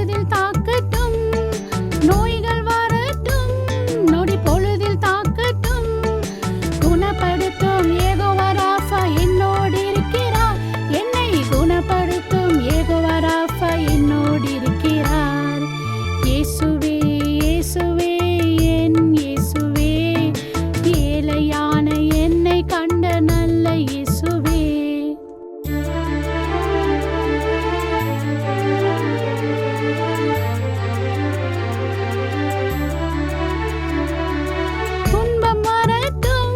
பொழுதில் தாக்கட்டும், நோய்கள் வரட்டும், நொடி பொழுதில் தாக்கட்டும், குணப்படுத்தும் யெகோவா ராஃபா என்னோடு இருக்கிறார். என்னை குணப்படுத்தும் யெகோவா ராஃபா என்னோடு இருக்கிறார். இயேசுவே இயேசுவே என் இயேசுவே, ஏழையான என்னை கண்ட நல்ல இயேசுவே. துன்பம் வரட்டும்,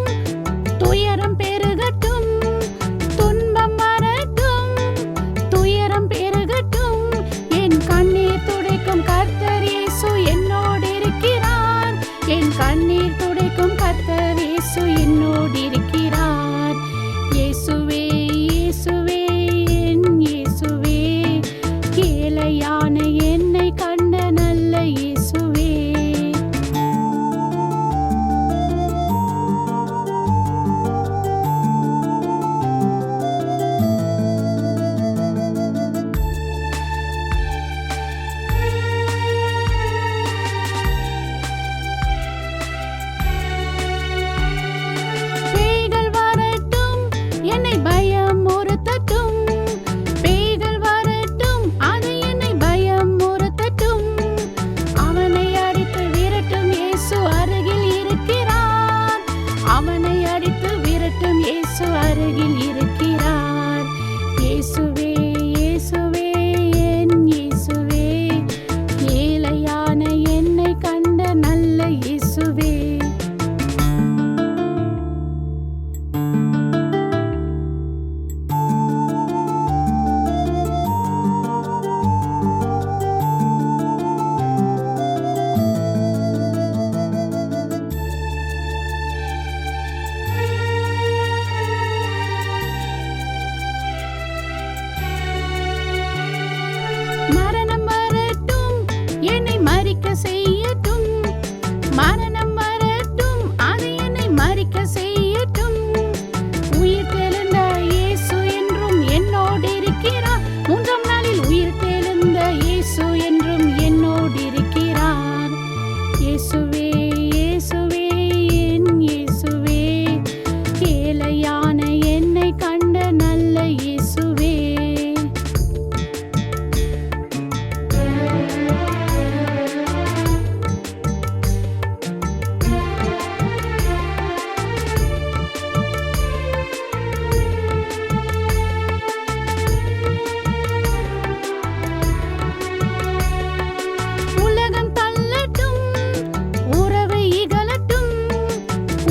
துயரம் பெருகட்டும், துன்பம் வரட்டும், துயரம் பெருகட்டும், என் கண்ணீர் துடைக்கும் கர்த்தர் இயேசு என்னோடு இருக்கிறார். என் கண்ணீர் துடைக்கும் கர்த்தர் இயேசு என்னோடு இருக்கிறார். இயேசுவே இயேசுவே என் இயேசுவே, ஏழையான என்னை கண்ட நல்ல இயேசுவே. பேய்கள் வரட்டும், என்னை பயம் உறுத்தட்டும், பேய்கள் வரட்டும், அது என்னை பயம் உறுத்தட்டும், அவனை அடித்து விரட்டும் இயேசு அருகில் இருக்கிறார். அவனை அடித்து விரட்டும் இயேசு அருகில் இருக்கிறார். இயேசுவே இயேசுவே என் இயேசுவே, ஏழையான என்னை கண்ட நல்ல இயேசுவே. மரணம் வரட்டும், என்னை மரிக்க செய்யட்டும், மரணம் வரட்டும், அது என்னை மரிக்க செய்யட்டும், உயிர் தெழுந்த இயேசு என்றும் என்னோடு இருக்கிறார். மூன்றாம் நாளில் உயிர் தெழுந்த இயேசு என்றும் என்னோடு இருக்கிறார். இயேசுவே இயேசுவே என் இயேசுவே, ஏழையான என்னை கண்ட நல்ல இயேசுவே. உலகம் தள்ளட்டும், உறவை இகழட்டும்,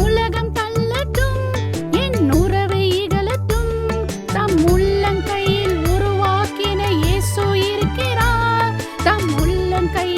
உலகம் தள்ளட்டும், என் உறவை இகழட்டும், தம் உள்ளங்கையில் உருவாக்கின இயேசு இருக்கிறார். தம் உள்ளங்கையில்